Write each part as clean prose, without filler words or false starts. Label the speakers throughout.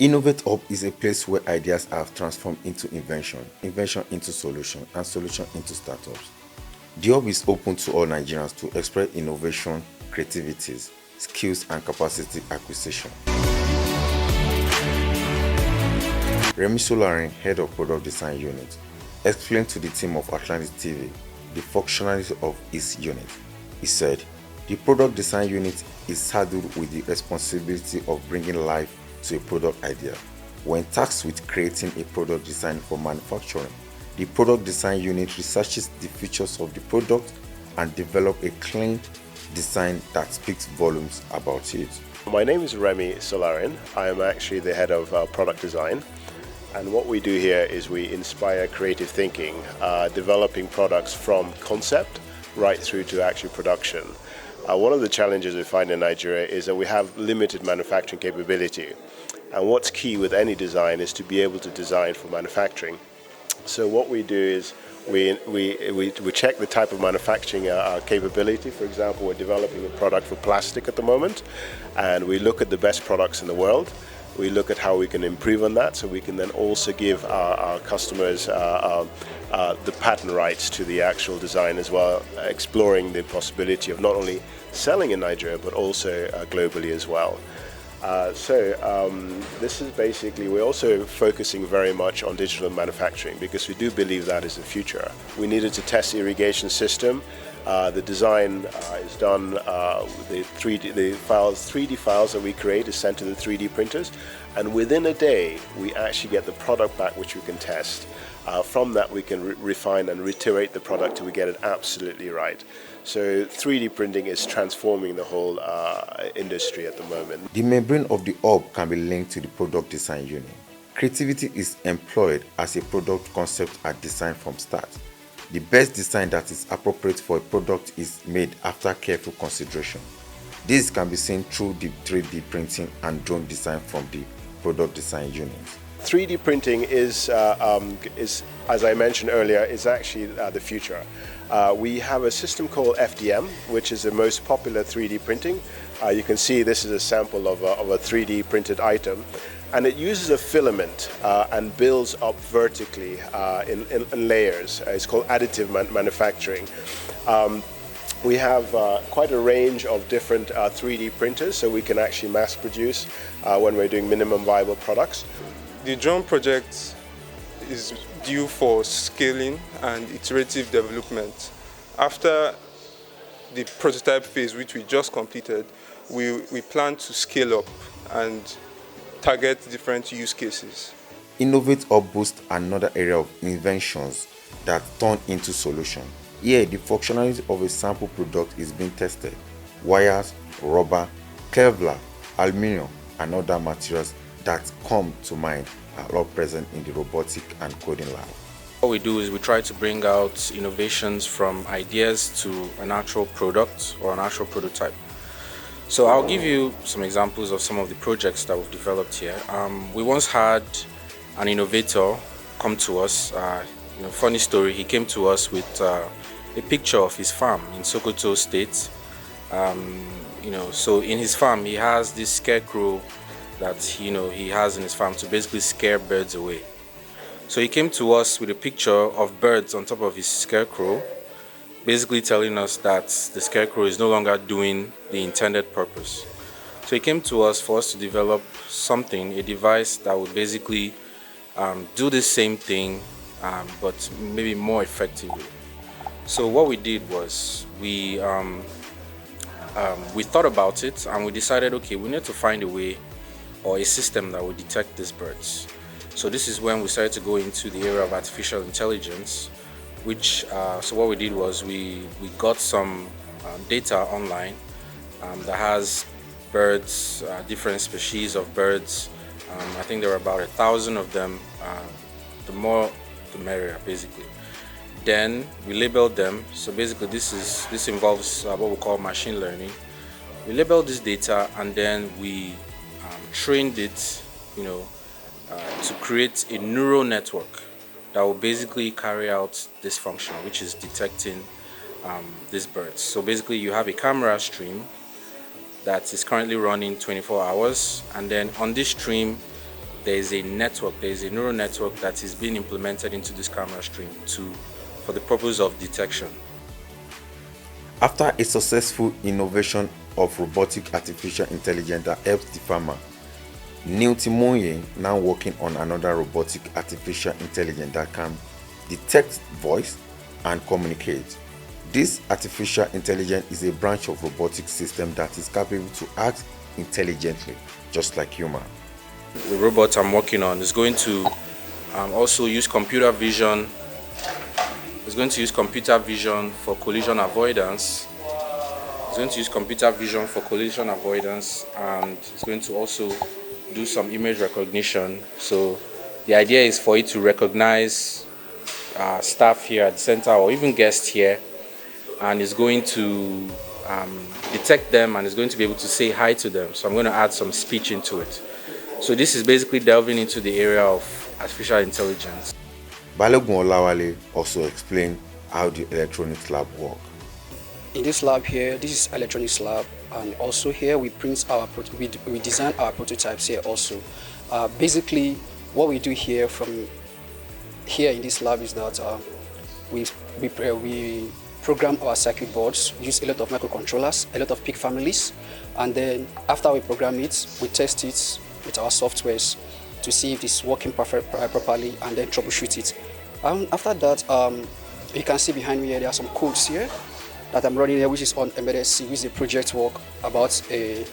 Speaker 1: Inovate Hub is a place where ideas are transformed into invention, invention into solution, and solution into startups. The Hub is open to all Nigerians to explore innovation, creativities, skills, and capacity acquisition. Remy Solarin, Head of Product Design Unit, explained to the team of Atlantic TV the functionality of his unit. He said, "The product design unit is saddled with the responsibility of bringing life to a product idea. When tasked with creating a product design for manufacturing, the product design unit researches the features of the product and develops a clean design that speaks volumes about it."
Speaker 2: My name is Remy Solarin. I am actually the head of product design. And what we do here is we inspire creative thinking, developing products from concept right through to actual production. One of the challenges we find in Nigeria is that we have limited manufacturing capability. And what's key with any design is to be able to design for manufacturing. So what we do is we check the type of manufacturing capability. For example, we're developing a product for plastic at the moment, and we look at the best products in the world. We look at how we can improve on that, so we can then also give our customers the patent rights to the actual design as well, exploring the possibility of not only selling in Nigeria but also globally as well. This is basically, we're also focusing very much on digital manufacturing because we do believe that is the future. We needed to test the irrigation system. The design is done, the 3D files that we create is sent to the 3D printers, and within a day we actually get the product back which we can test. From that we can refine and reiterate the product till we get it absolutely right. So 3D printing is transforming the whole industry at the moment.
Speaker 1: The membrane of the hub can be linked to the product design unit. Creativity is employed as a product concept and design from start. The best design that is appropriate for a product is made after careful consideration. This can be seen through the 3D printing and drone design from the product design unit.
Speaker 2: 3D printing is, as I mentioned earlier, is actually the future. We have a system called FDM, which is the most popular 3D printing. You can see this is a sample of a 3D printed item, and it uses a filament and builds up vertically in layers. It's called additive manufacturing. We have quite a range of different 3D printers, so we can actually mass produce when we're doing minimum viable products.
Speaker 3: The drone project is due for scaling and iterative development. After the prototype phase, which we just completed, we plan to scale up and target different use cases.
Speaker 1: Inovate Hub boosts another area of inventions that turn into solutions. Here, the functionality of a sample product is being tested. Wires, rubber, Kevlar, aluminium, and other materials that come to mind are all present in the robotic and coding lab.
Speaker 4: What we do is we try to bring out innovations from ideas to an actual product or an actual prototype. So I'll give you some examples of some of the projects that we've developed here. We once had an innovator come to us. Funny story, he came to us with a picture of his farm in Sokoto State. So in his farm he has this scarecrow that he has in his farm to basically scare birds away. So he came to us with a picture of birds on top of his scarecrow, basically telling us that the scarecrow is no longer doing the intended purpose. So he came to us for us to develop something, a device that would basically do the same thing, but maybe more effectively. So what we did was we thought about it and we decided, okay, we need to find a way or a system that would detect these birds. So this is when we started to go into the area of artificial intelligence, which so what we did was we got some data online that has birds, different species of birds. I think there are about 1,000 of them. The more the merrier, basically. Then we labeled them. So basically this involves what we call machine learning. We labeled this data and then we trained it, to create a neural network that will basically carry out this function, which is detecting these birds. So basically you have a camera stream that is currently running 24 hours, and then on this stream there is a network, there is a neural network that is being implemented into this camera stream for the purpose of detection.
Speaker 1: After a successful innovation of robotic artificial intelligence that helps the farmer, Nitty-Monye now working on another robotic artificial intelligence that can detect voice and communicate. This artificial intelligence is a branch of robotic system that is capable to act intelligently, just like human.
Speaker 4: The robot I'm working on is going to also use computer vision. It's going to use computer vision for collision avoidance. It's going to use computer vision for collision avoidance, and it's going to also do some image recognition. So the idea is for it to recognize staff here at the center or even guests here, and it's going to detect them, and it's going to be able to say hi to them. So I'm going to add some speech into it. So this is basically delving into the area of artificial intelligence.
Speaker 1: Balogun Olawale also explained how the electronics lab works.
Speaker 5: In this lab here, this is electronics lab, and also here we print we design our prototypes here also. Basically, what we do here in this lab is that we program our circuit boards, use a lot of microcontrollers, a lot of PIC families, and then after we program it, we test it with our softwares to see if it's working properly, and then troubleshoot it. After that, you can see behind me here, there are some codes here that I'm running here, which is on embedded C, which is a project work about a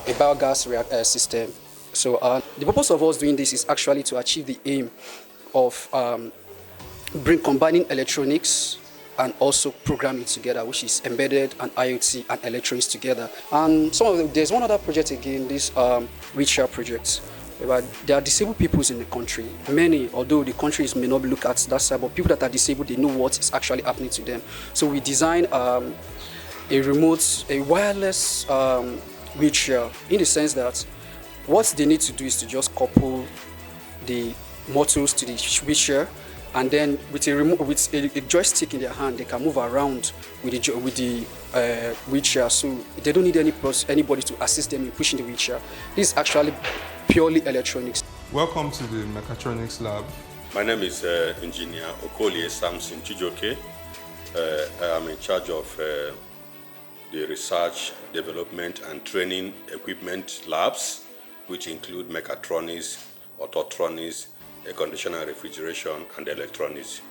Speaker 5: biogas system. So the purpose of us doing this is actually to achieve the aim of combining electronics and also programming together, which is embedded and IoT and electronics together. And there's one other project again, this wheelchair project. But there are disabled peoples in the country. Many, although the countries may not look at that side, but people that are disabled, they know what is actually happening to them. So we designed a wireless wheelchair, in the sense that what they need to do is to just couple the motors to the wheelchair, and then with a joystick in their hand, they can move around with the wheelchair. So they don't need anybody to assist them in pushing the wheelchair. This is actually purely electronics.
Speaker 3: Welcome to the mechatronics lab.
Speaker 6: My name is Engineer Okolie Samson Chijoke. I am in charge of the research, development and training equipment labs, which include mechatronics, autotronics, air conditioning and refrigeration, and electronics.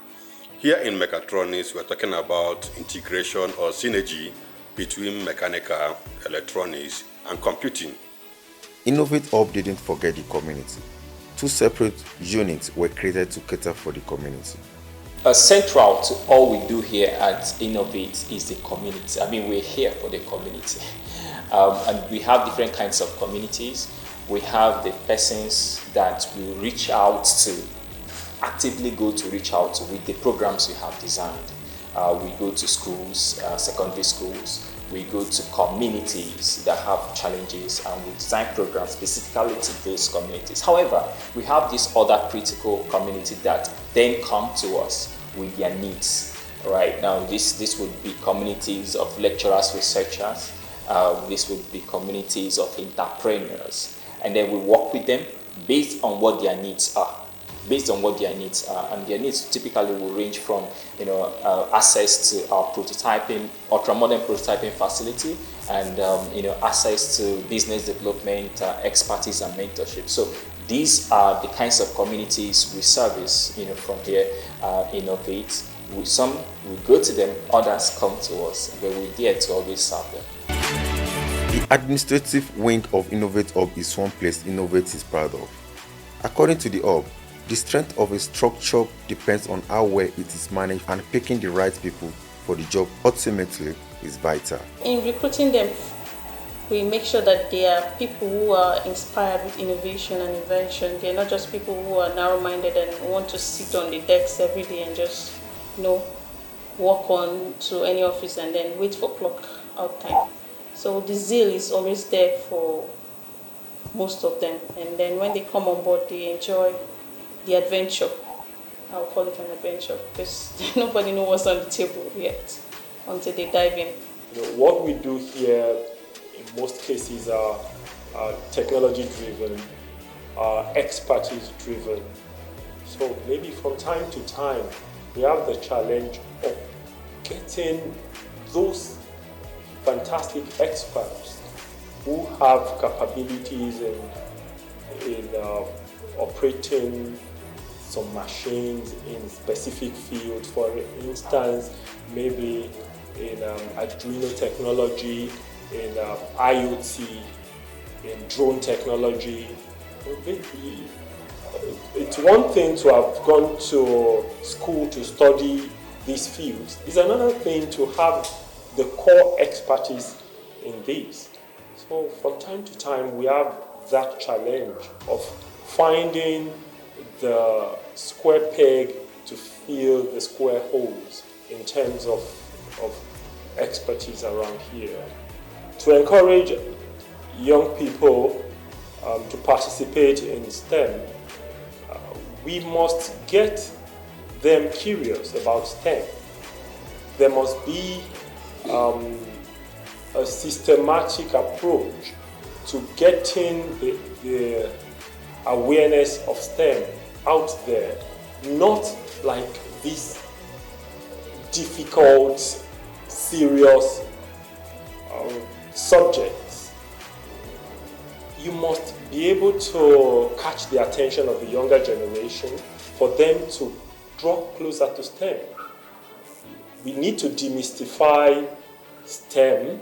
Speaker 6: Here in mechatronics, we're talking about integration or synergy between mechanical, electronics, and computing.
Speaker 1: Inovate Hub didn't forget the community. 2 separate units were created to cater for the community.
Speaker 7: Central to all we do here at Innovate is the community. I mean, we're here for the community. And we have different kinds of communities. We have the persons that we reach out to, actively go to reach out to with the programs we have designed. We go to schools, secondary schools. We go to communities that have challenges, and we design programs specifically to those communities. However, we have this other critical community that then come to us with their needs. Right now, this would be communities of lecturers, researchers. This would be communities of entrepreneurs, and then we work with them based on what their needs are. And their needs typically will range from access to our prototyping, ultra-modern prototyping facility, and access to business development, expertise and mentorship. So these are the kinds of communities we service from here, Innovate. Some we go to them, others come to us, but we're there to always serve them.
Speaker 1: The administrative wing of Inovate Hub is one place Innovate is proud of. According to the Hub, the strength of a structure depends on how well it is managed, and picking the right people for the job ultimately is vital.
Speaker 8: In recruiting them, we make sure that they are people who are inspired with innovation and invention. They're not just people who are narrow-minded and want to sit on the desks every day and just walk on to any office and then wait for clock out time. So the zeal is always there for most of them, and then when they come on board, they enjoy the adventure. I'll call it an adventure because nobody knows what's on the table yet until they dive in.
Speaker 9: What we do here in most cases are technology driven. are expertise driven. So maybe from time to time, we have the challenge of getting those fantastic experts who have capabilities in operating some machines in specific fields. For instance, maybe in Arduino technology, in IoT, in drone technology. It's one thing to have gone to school to study these fields. It's another thing to have the core expertise in these. So from time to time, we have that challenge of finding the square peg to fill the square holes in terms of expertise around here. To encourage young people to participate in STEM, we must get them curious about STEM. There must be a systematic approach to getting the awareness of STEM out there, not like these difficult, serious subjects. You must be able to catch the attention of the younger generation for them to draw closer to STEM. We need to demystify STEM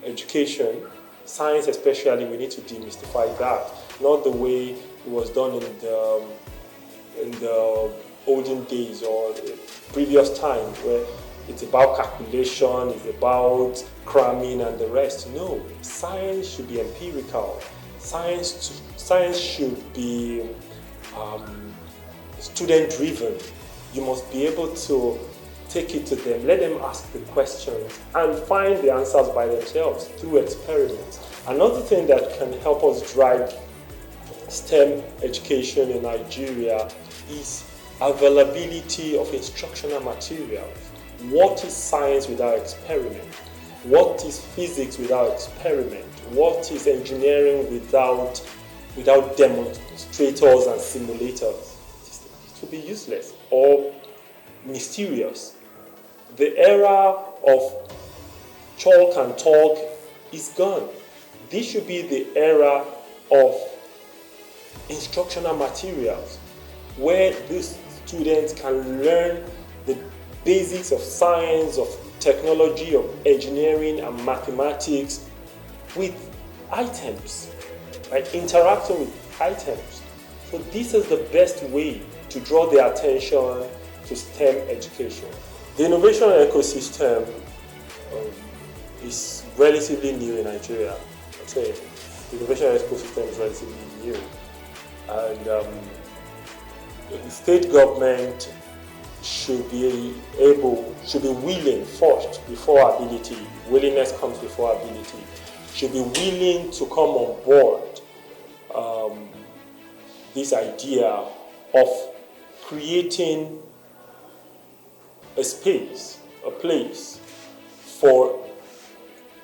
Speaker 9: education, science especially. We need to demystify that, not the way it was done in the olden days or previous times where it's about calculation, it's about cramming and the rest. No, science should be empirical. Science should be student-driven. You must be able to take it to them, let them ask the questions and find the answers by themselves through experiments. Another thing that can help us drive STEM education in Nigeria is availability of instructional materials. What is science without experiment? What is physics without experiment? What is engineering without demonstrators and simulators? It will be useless or mysterious. The era of chalk and talk is gone. This should be the era of instructional materials where these students can learn the basics of science, of technology, of engineering and mathematics with items, right? Interacting with items. So this is the best way to draw their attention to STEM education. The innovation ecosystem is relatively new in Nigeria. I'd say the innovation ecosystem is relatively new. And the state government should be willing first before ability. Willingness comes before ability. Should be willing to come on board this idea of creating a space, a place for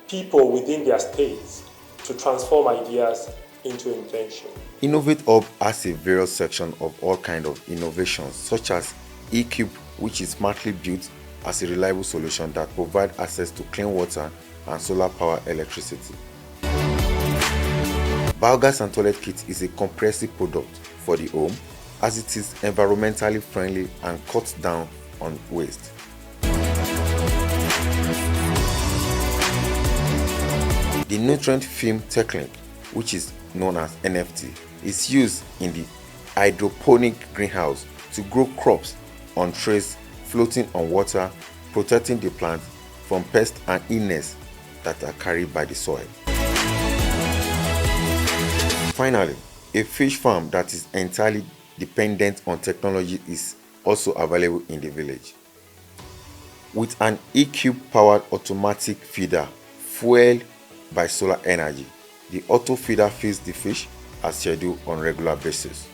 Speaker 9: people within their states to transform ideas into invention.
Speaker 1: Inovate Hub has a various section of all kinds of innovations, such as eCube, which is smartly built as a reliable solution that provides access to clean water and solar power electricity. Biogas and Toilet Kit is a comprehensive product for the home, as it is environmentally friendly and cuts down on waste. The nutrient film technique, which is known as NFT, is used in the hydroponic greenhouse to grow crops on trays floating on water, protecting the plant from pests and illness that are carried by the soil. Finally, a fish farm that is entirely dependent on technology is also available in the village. With an eCube powered automatic feeder fueled by solar energy, the auto feeder feeds the fish as scheduled on regular basis.